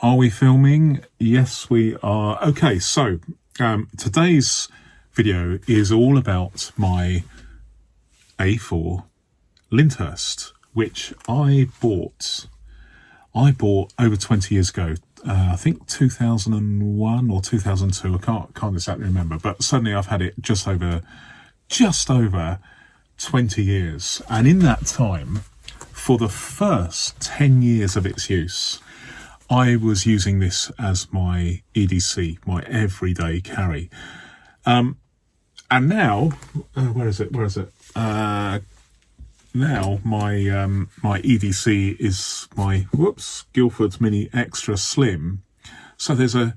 Are we filming? Yes, we are. Okay, so today's video is all about my A4 Lyndhurst, which I bought over 20 years ago. I think 2001 or 2002. I can't exactly remember, but suddenly I've had it just over 20 years. And in that time, for the first 10 years of its use, I was using this as my EDC, my everyday carry. And now, where is it? Now my EDC is my Guildford Mini Extra Slim. So there's a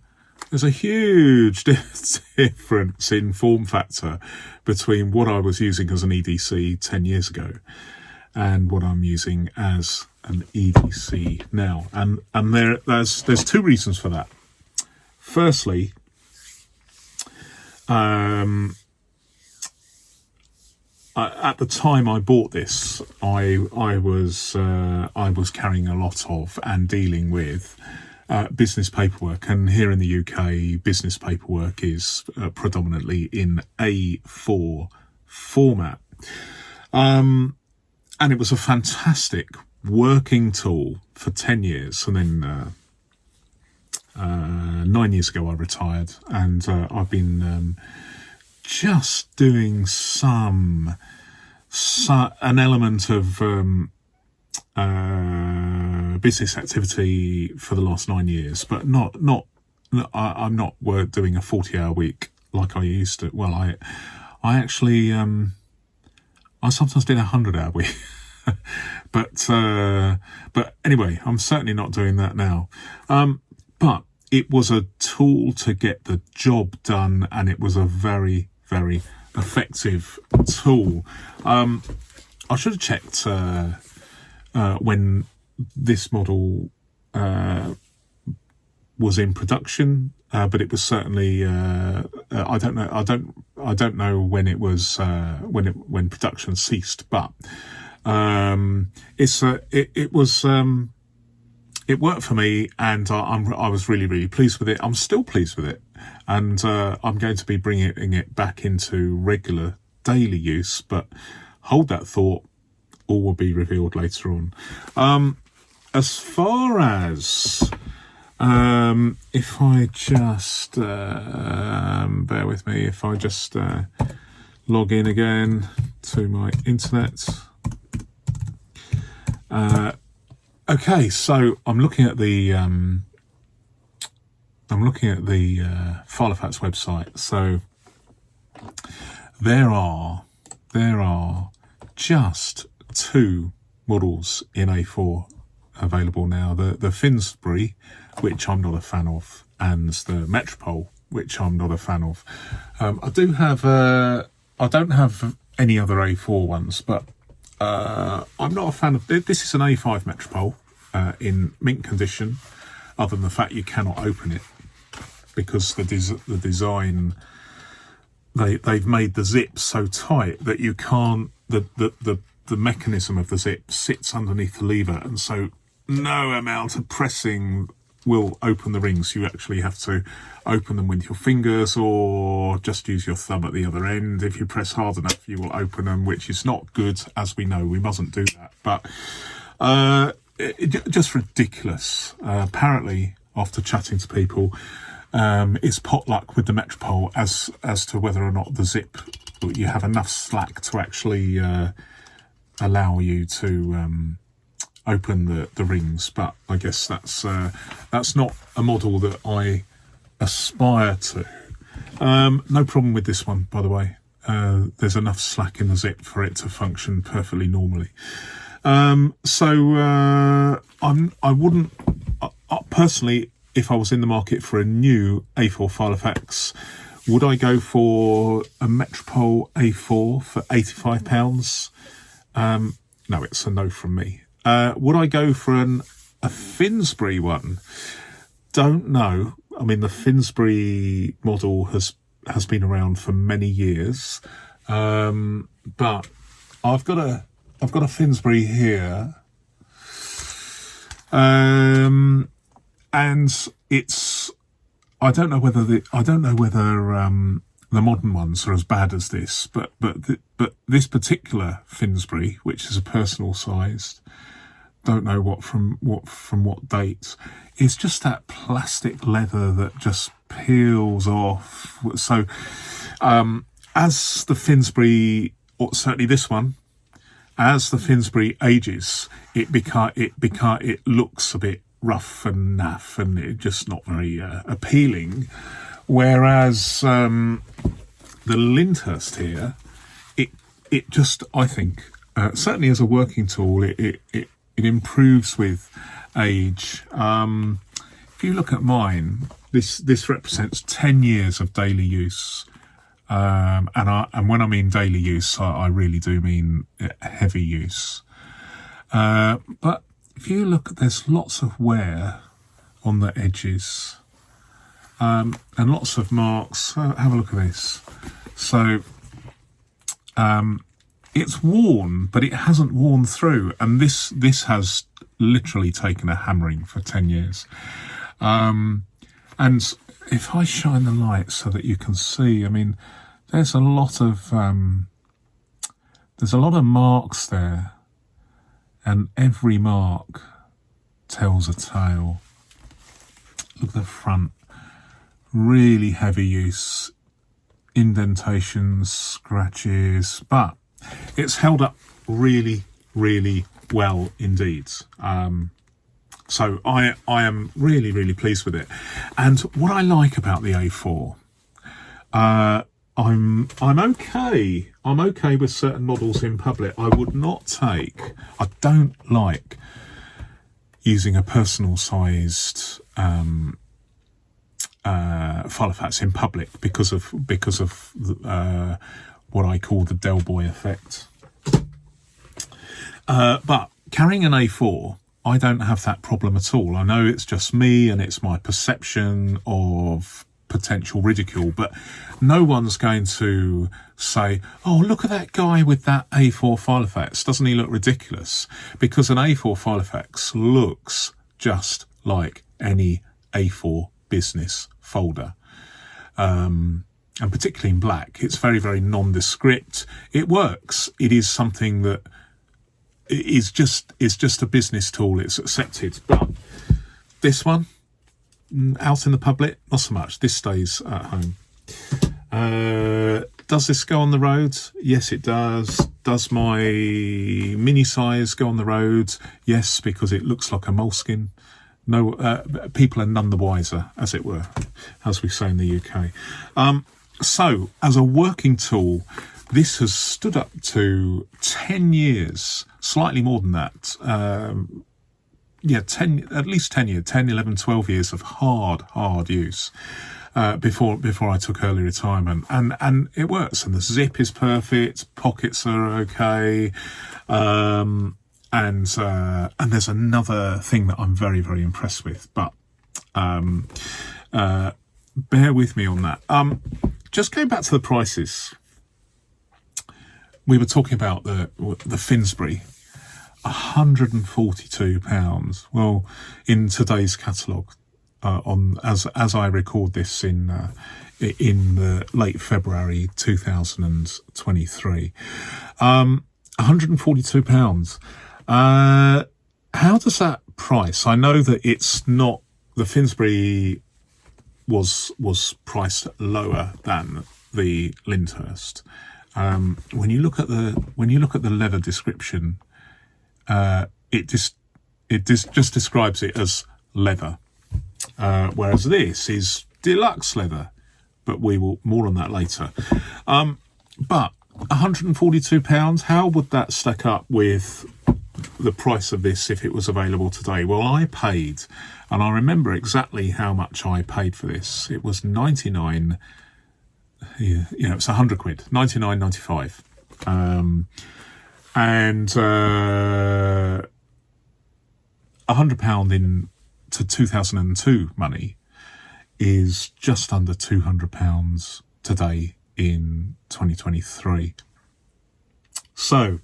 huge difference in form factor between what I was using as an EDC 10 years ago and what I'm using as an EDC now. And there's two reasons for that. Firstly, at the time I bought this, I was carrying a lot of and dealing with business paperwork, and here in the UK, business paperwork is predominantly in A4 format, and it was a fantastic working tool for 10 years, and then 9 years ago I retired, and I've been just doing an element of business activity for the last 9 years, but I'm not doing a 40-hour week like I used to. Well, I actually I sometimes did a 100-hour week, but anyway, I'm certainly not doing that now. But it was a tool to get the job done, and it was a very, very effective tool. I should have checked when this model was in production, but it was certainly I don't know when it was when production ceased, but it worked for me, and I was really, really pleased with it. I'm still pleased with it, and I'm going to be bringing it back into regular daily use, but hold that thought, all will be revealed later on. As far as if I just bear with me, if I just log in again to my internet. Okay, so I'm looking at the Filofax website. So there are just two models in A4 available now: the Finsbury, which I'm not a fan of, and the Metropole, which I'm not a fan of. I don't have any other A4 ones, but I'm not a fan of this. Is an A5 Metropole in mint condition, other than the fact you cannot open it because the design, they've made the zip so tight that you can't, the mechanism of the zip sits underneath the lever, and so no amount of pressing will open the rings. You actually have to open them with your fingers or just use your thumb at the other end. If you press hard enough, you will open them, which is not good, as we know. We mustn't do that. But just ridiculous. Apparently, after chatting to people, it's potluck with the Metropole as to whether or not the zip, you have enough slack to actually allow you to open the rings. But I guess that's not a model that I aspire to. No problem with this one, by the way. There's enough slack in the zip for it to function perfectly normally. I wouldn't personally, if I was in the market for a new A4 Filofax, would I go for a Metropole A4 for £85? No, it's a no from me. Would I go for a Finsbury one? Don't know. I mean, the Finsbury model has been around for many years, but I've got a Finsbury here, and and it's, I don't know whether the modern ones are as bad as this, but this particular Finsbury, which is a personal sized, don't know from what date, is just that plastic leather that just peels off. So as the Finsbury, or certainly this one, as the Finsbury ages, it looks a bit rough and naff, and it's just not very appealing. Whereas the Lyndhurst here, it just, I think, certainly as a working tool, it improves with age. If you look at mine, this represents 10 years of daily use. And when I mean daily use, I really do mean heavy use. But if you look, there's lots of wear on the edges, and lots of marks. Have a look at this. So it's worn, but it hasn't worn through, and this has literally taken a hammering for 10 years. And if I shine the light so that you can see, I mean, there's a lot of marks there, and every mark tells a tale. Look at the front, really heavy use, indentations, scratches, but it's held up really, really well indeed. So I am really, really pleased with it. And what I like about the A4, I'm okay. I'm okay with certain models in public. I don't like using a personal sized filofax in public because of what I call the Del Boy effect. But carrying an A4, I don't have that problem at all. I know it's just me and it's my perception of potential ridicule, but no one's going to say, oh, look at that guy with that A4 Filofax. Doesn't he look ridiculous? Because an A4 Filofax looks just like any A4 business folder. And particularly in black, it's very, very nondescript. It works. It is something that is just a business tool. It's accepted. But this one, out in the public, not so much. This stays at home. Does this go on the road? Yes, it does. Does my mini size go on the road? Yes, because it looks like a moleskin. No, people are none the wiser, as it were, as we say in the UK. So, as a working tool, this has stood up to 10 years, slightly more than that. At least 10 years, 10, 11, 12 years of hard use before I took early retirement. And it works, and the zip is perfect, pockets are okay. And there's another thing that I'm very, very impressed with, but bear with me on that. Just going back to the prices, we were talking about the Finsbury, £142. Well, in today's catalogue, as I record this in the late February 2023, £142. How does that price? I know that it's not, the Finsbury was priced lower than the Lyndhurst. When you look at the leather description, it just describes it as leather, whereas this is deluxe leather. But we will more on that later. But £142, how would that stack up with the price of this if it was available today? Well, I paid, and I remember exactly how much I paid for this. It was 99. It's £100, 99.95, and £100 into 2002 money is just under £200 today in 2023. So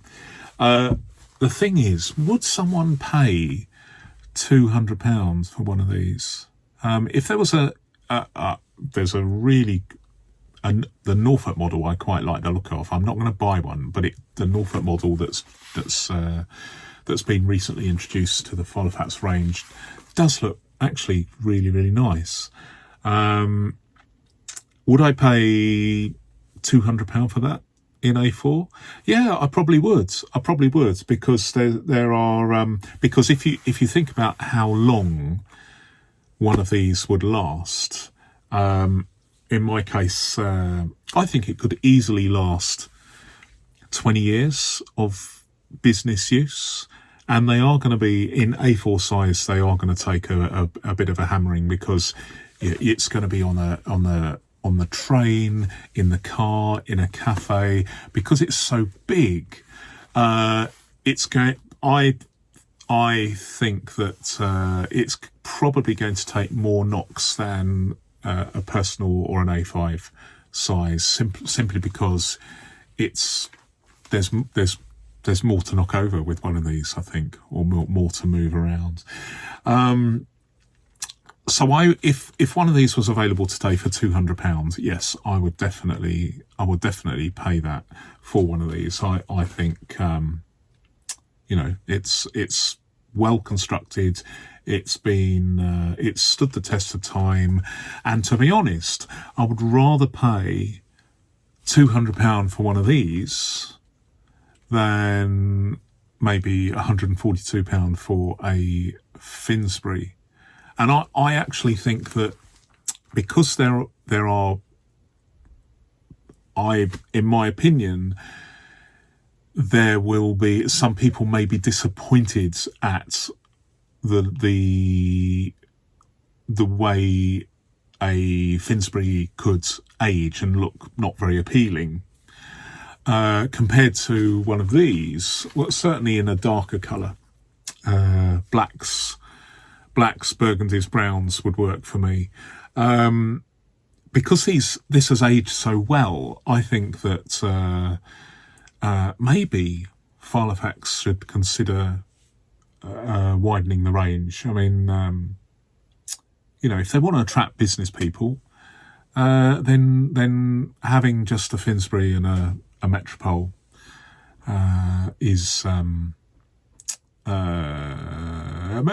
the thing is, would someone pay £200 for one of these. If there was there's a really, the Norfolk model I quite like the look of. I'm not going to buy one, but the Norfolk model that's been recently introduced to the Filofax range does look actually really, really nice. Would I pay £200 for that in A4? Yeah, I probably would. Because there are because if you think about how long one of these would last, in my case, I think it could easily last 20 years of business use. And they are going to be in A4 size. They are going to take a bit of a hammering, because it's going to be on the train, in the car, in a cafe, because it's so big. It's going. I think that it's probably going to take more knocks than a personal or an A5 size, simply because there's more to knock over with one of these, I think, or more to move around. So if one of these was available today for £200, yes, I would definitely pay that for one of these. I think it's well constructed. It's stood the test of time, and to be honest, I would rather pay £200 for one of these than maybe £142 for a Finsbury. And I actually think that because there are, in my opinion, there will be some people may be disappointed at the way a Finsbury could age and look not very appealing, compared to one of these. Well, certainly in a darker colour, blacks, burgundies, browns would work for me. Because this has aged so well, I think that maybe Filofax should consider widening the range. I mean, if they want to attract business people, then having just a Finsbury and a Metropole is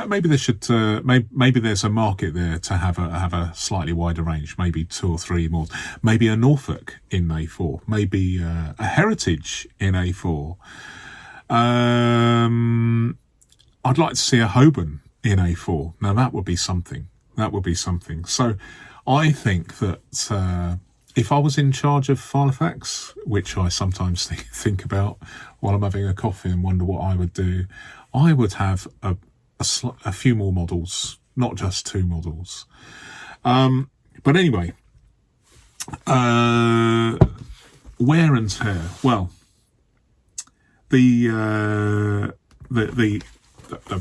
maybe they should. Maybe there's a market there to have a slightly wider range. Maybe 2 or 3 more. Maybe a Norfolk in A4. Maybe a Heritage in A4. I'd like to see a Holborn in A4. Now that would be something. So I think that if I was in charge of Filofax, which I sometimes think about while I'm having a coffee and wonder what I would do, I would have a few more models, not just 2 models. But anyway, wear and tear. Well, the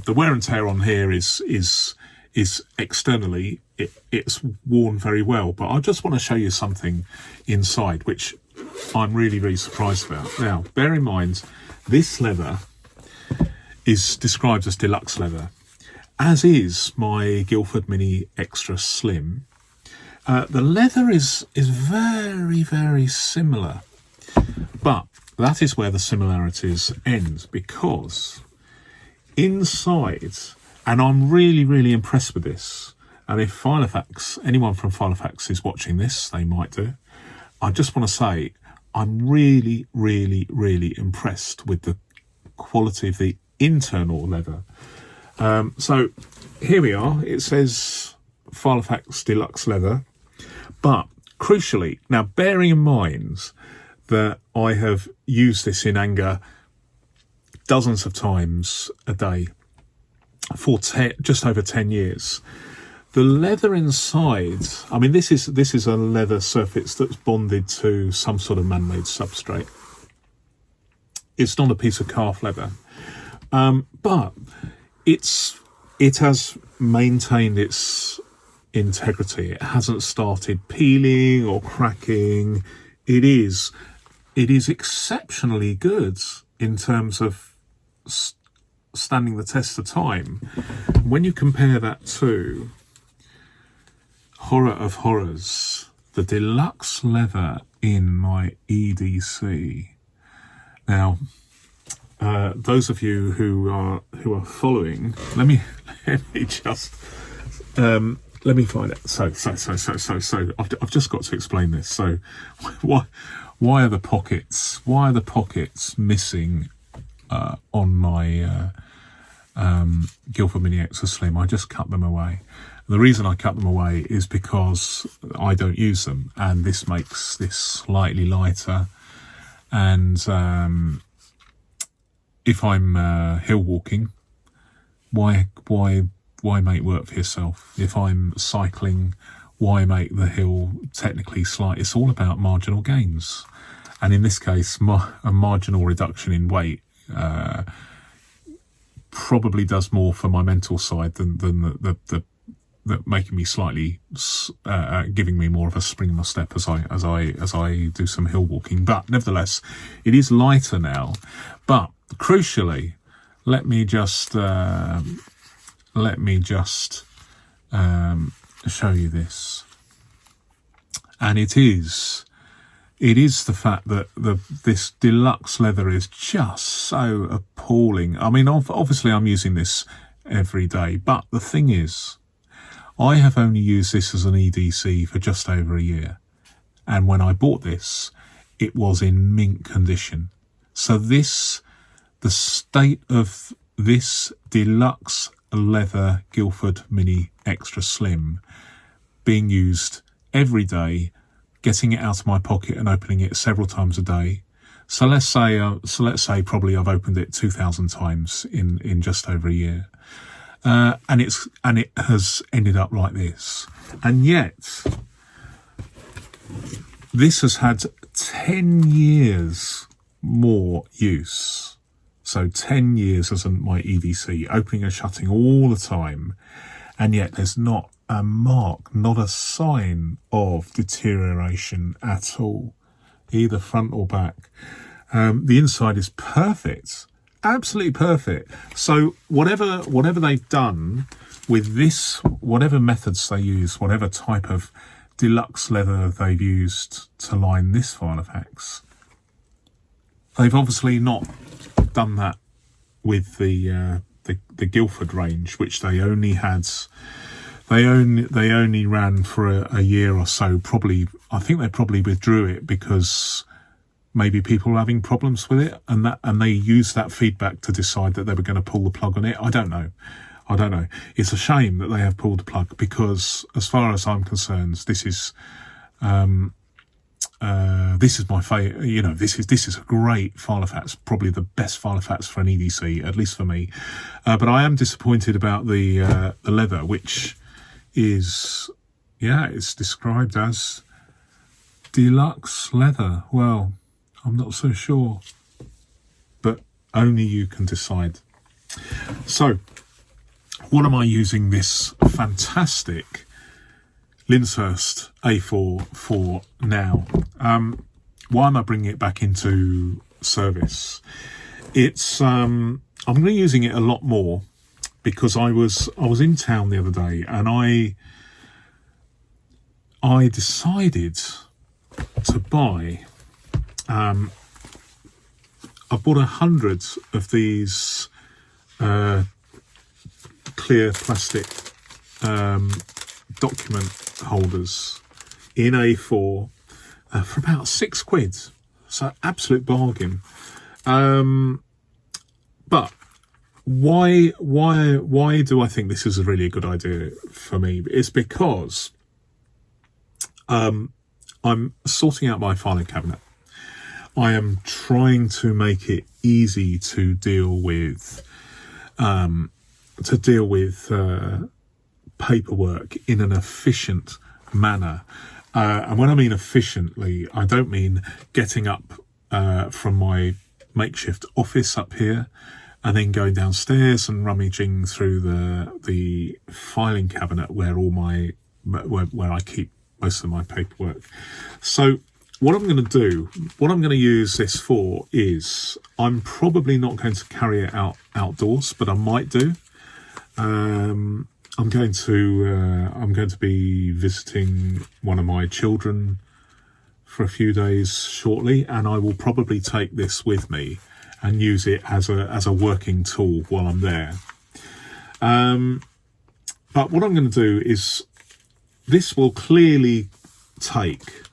wear and tear on here is externally it's worn very well, but I just want to show you something inside which I'm really, really surprised about. Now, bear in mind, this leather is described as deluxe leather, as is my Guildford Mini Extra Slim. The leather is very, very similar, but that is where the similarities end, because inside, and I'm really, really impressed with this, and if anyone from Filofax is watching this, they might do, I just want to say I'm really, really, really impressed with the quality of the internal leather. So here we are. It says Filofax Deluxe Leather, but crucially, now bearing in mind that I have used this in anger dozens of times a day for just over 10 years. The leather inside, I mean, this is a leather surface that's bonded to some sort of man-made substrate. It's not a piece of calf leather, but it has maintained its integrity. It hasn't started peeling or cracking. It is exceptionally good in terms of standing the test of time. When you compare that to, horror of horrors, the deluxe leather in my EDC. Now, those of you who are following, let me just let me find it. So I've just got to explain this. So why are the pockets missing on my Guildford Mini Extra Slim? I just cut them away. The reason I cut them away is because I don't use them, and this makes this slightly lighter. And if I'm hill walking, why make work for yourself? If I'm cycling, why make the hill technically slight? It's all about marginal gains, and in this case, a marginal reduction in weight probably does more for my mental side than the making me slightly, giving me more of a spring in my step as I do some hill walking. But nevertheless, it is lighter now. But crucially, let me just show you this. And it is the fact that this deluxe leather is just so appalling. I mean, obviously I'm using this every day, but the thing is, I have only used this as an EDC for just over a year. And when I bought this, it was in mint condition. So the state of this deluxe leather Guildford Mini Extra Slim being used every day, getting it out of my pocket and opening it several times a day. So let's say probably I've opened it 2,000 times in just over a year. And it has ended up like this. And yet, this has had 10 years more use. So 10 years as my EDC, opening and shutting all the time. And yet there's not a mark, not a sign of deterioration at all, either front or back. The inside is perfect. Absolutely perfect. So whatever they've done with this, whatever methods they use, whatever type of deluxe leather they've used to line this filofax, they've obviously not done that with the Guildford range, which they only ran for a year or so. Probably, I think they probably withdrew it because maybe people were having problems with it, and they used that feedback to decide that they were going to pull the plug on it. I don't know. It's a shame that they have pulled the plug, because as far as I'm concerned, this is my favorite. This is a great filofax, probably the best filofax for an EDC, at least for me. But I am disappointed about the leather, which is, it's described as deluxe leather. Well, I'm not so sure, but only you can decide. So, what am I using this fantastic Linshurst A4 for now? Why am I bringing it back into service? It's I'm going to be using it a lot more because I was in town the other day, and I decided to buy. I bought 100 of these clear plastic document holders in A4 for about £6. So absolute bargain. But why do I think this is a really good idea for me? It's because I'm sorting out my filing cabinet. I am trying to make it easy to deal with paperwork in an efficient manner. And when I mean efficiently, I don't mean getting up from my makeshift office up here and then going downstairs and rummaging through the filing cabinet where I keep most of my paperwork. So what I'm going to use this for is, I'm probably not going to carry it outdoors, but I might do. I'm going to be visiting one of my children for a few days shortly, and I will probably take this with me and use it as a working tool while I'm there. But what I'm going to do is, this will clearly take,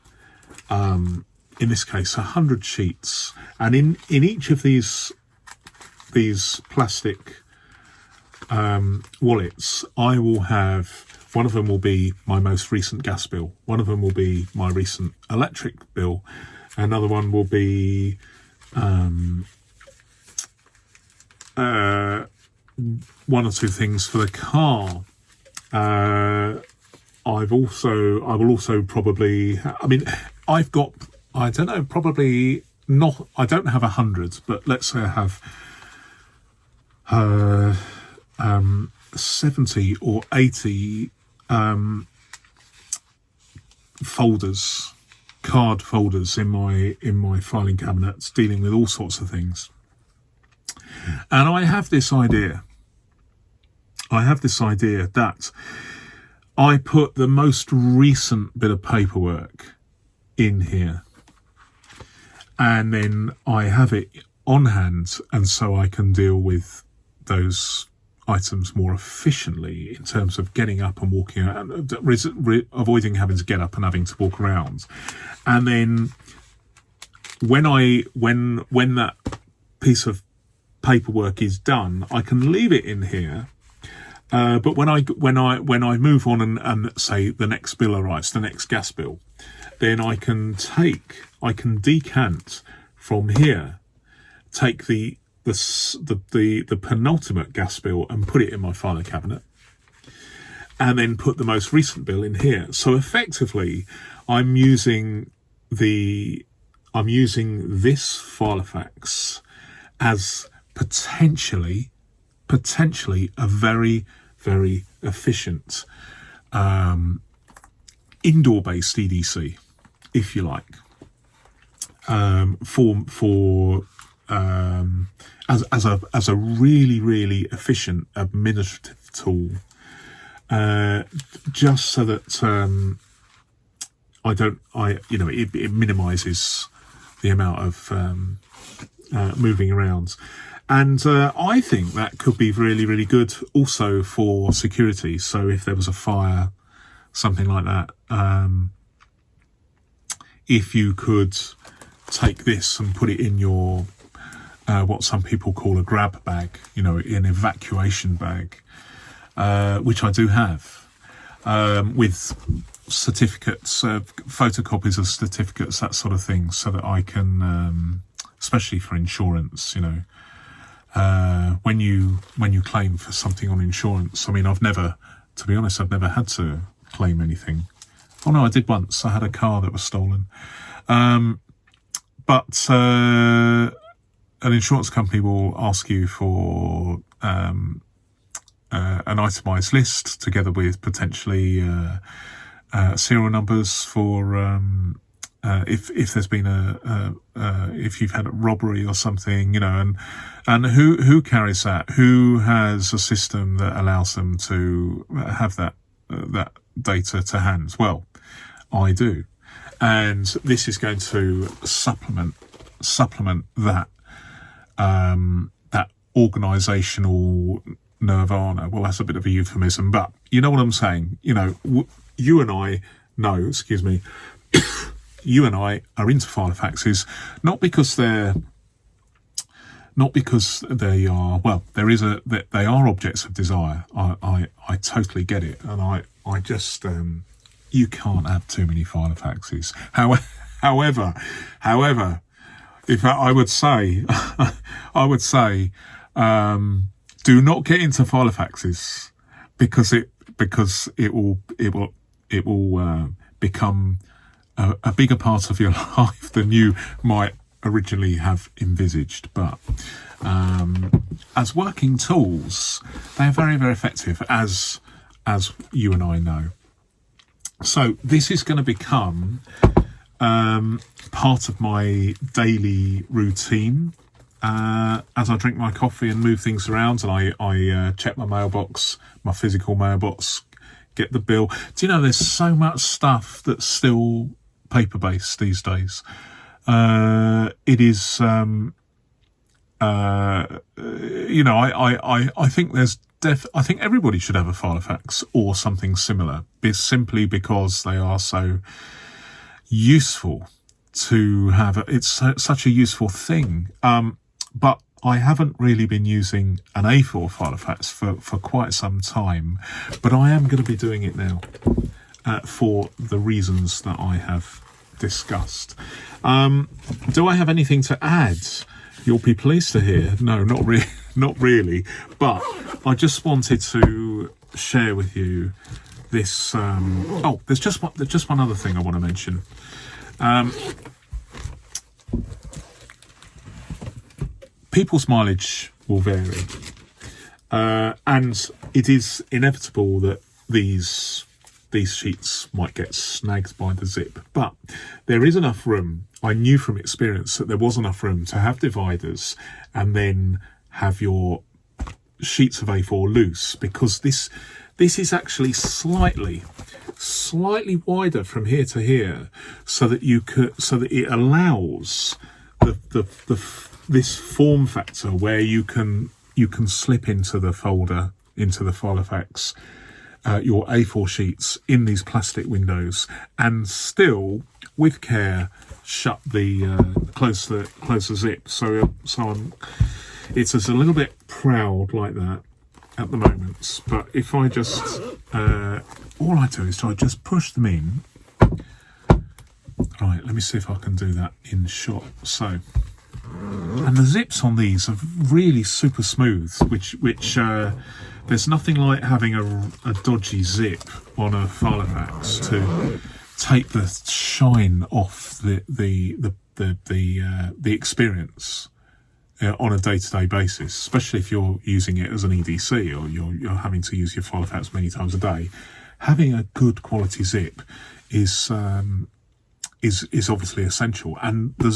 in this case, 100 sheets, and in each of these plastic wallets, I will have, one of them will be my most recent gas bill, one of them will be my recent electric bill, another one will be one or two things for the car. I will also probably, I don't know, probably not, I don't have 100, but let's say I have 70 or 80 card folders in my filing cabinets, dealing with all sorts of things. And I have this idea that I put the most recent bit of paperwork in here, and then I have it on hand, and so I can deal with those items more efficiently in terms of getting up and walking around, avoiding having to get up and having to walk around. And then when that piece of paperwork is done, I can leave it in here. But when I move on and say the next bill arrives, the next gas bill, then I can decant from here, take the penultimate gas bill and put it in my filing cabinet, and then put the most recent bill in here. So effectively, I'm using this filofax as potentially a very, very efficient indoor-based EDC, if you like, as a really, really efficient administrative tool, just so that it minimises the amount of moving around. And I think that could be really, really good also for security. So if there was a fire, something like that, if you could take this and put it in your what some people call a grab bag, an evacuation bag, which I do have, with certificates, photocopies of certificates, that sort of thing, so that I can, especially for insurance, when you claim for something on insurance. I've never had to claim anything. Oh no, I did once. I had a car that was stolen. But an insurance company will ask you for an itemised list, together with potentially serial numbers for if there's been if you've had a robbery or something, and who carries that, who has a system that allows them to have that data to hand. Well, I do, and this is going to supplement that that organisational nirvana. Well, that's a bit of a euphemism, but you know what I'm saying. You and I know, you and I are into filofaxes, not because they are, well, they are objects of desire. I totally get it, and I just you can't have too many filofaxes. However, if I would say, do not get into filofaxes, because it will become a bigger part of your life than you might originally have envisaged. But as working tools, they are very, very effective, as you and I know. So this is going to become part of my daily routine. As I drink my coffee and move things around, and I check my mailbox, my physical mailbox, get the bill. Do you know there's so much stuff that's still paper-based these days? It is, I think I think everybody should have a filofax or something similar, simply because they are so useful to have. It's such a useful thing. But I haven't really been using an A4 Filofax for quite some time, but I am going to be doing it now for the reasons that I have discussed. Do I have anything to add? You'll be pleased to hear. No, not really. But I just wanted to share with you this. There's just one other thing I want to mention. People's mileage will vary, and it is inevitable that these sheets might get snagged by the zip, but there is enough room. I knew from experience that there was enough room to have dividers and then have your sheets of A4 loose, because this is actually slightly wider from here to here, so that it allows this form factor where you can slip into the folder, into the filofax, your A4 sheets in these plastic windows, and still, with care, shut close the zip. So it's a little bit proud like that at the moment. But if I just all I do is I just push them in. Right, let me see if I can do that in shot. So. And the zips on these are really super smooth, which there's nothing like having a dodgy zip on a filofax to take the shine off the experience on a day-to-day basis, especially if you're using it as an EDC or you're having to use your filofax many times a day. Having a good quality zip is obviously essential, and the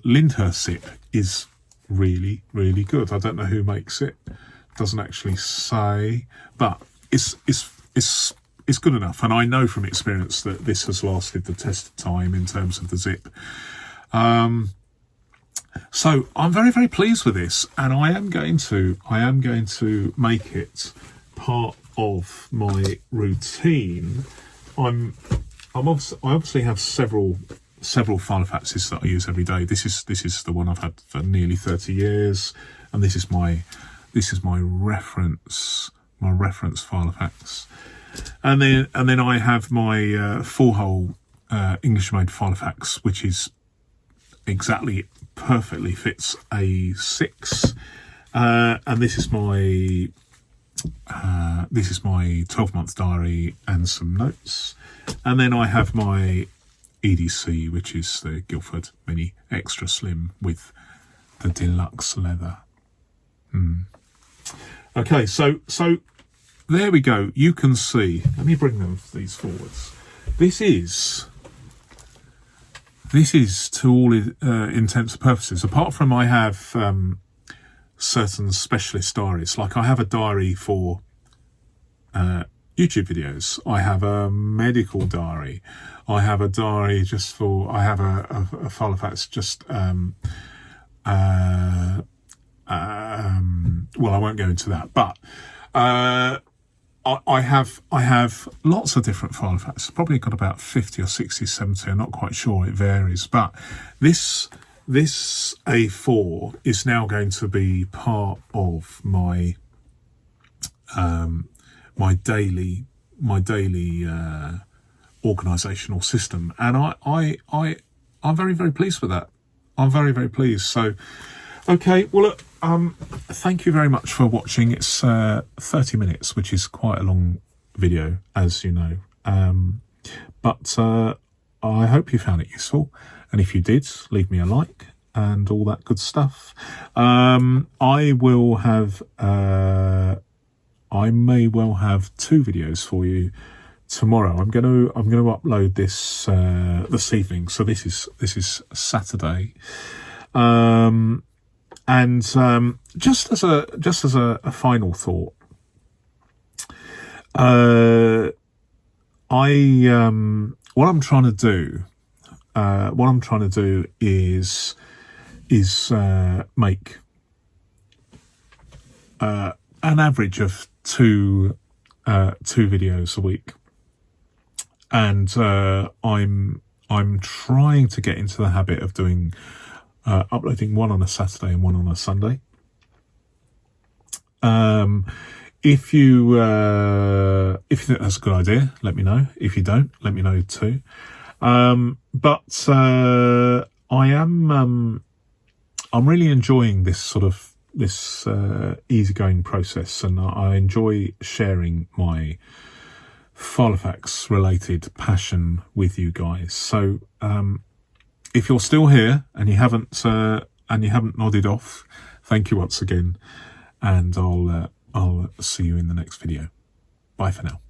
Lyndhurst zip is really, really good. I don't know who makes it. Doesn't actually say, but it's good enough. And I know from experience that this has lasted the test of time in terms of the zip. So I'm very, very pleased with this, and I am going to make it part of my routine. I obviously have several filofaxes that I use every day. This is the one I've had for nearly 30 years, and this is my reference filofax. And then I have my 4-hole English made filofax, which is exactly perfectly fits A6. And this is my 12-month diary and some notes. And then I have my EDC, which is the Guildford Mini Extra Slim with the deluxe leather. Okay, so there we go. You can see. Let me bring these forwards. This is to all intents and purposes. Apart from I have certain specialist diaries, like I have a diary for YouTube videos. I have a medical diary. I have a diary just for. I have a filofax just. Well, I won't go into that, but I have lots of different filofaxes. Probably got about 50 or 60, 70. I'm not quite sure. It varies, but this A4 is now going to be part of my my daily organisational system, and I'm very, very pleased with that. I'm very, very pleased. So, okay, well, look, thank you very much for watching. It's 30 minutes, which is quite a long video, as you know. But I hope you found it useful, and if you did, leave me a like and all that good stuff. I will have. I may well have 2 videos for you tomorrow. I'm going to upload this this evening. So this is Saturday. Just as a final thought, what I'm trying to do is make an average of two videos a week, and I'm trying to get into the habit of doing uploading one on a Saturday and one on a Sunday. If you think that's a good idea, let me know. If you don't, let me know too. I'm really enjoying this easygoing process, and I enjoy sharing my filofax related passion with you guys. So if you're still here and you haven't nodded off, thank you once again, and I'll see you in the next video. Bye for now.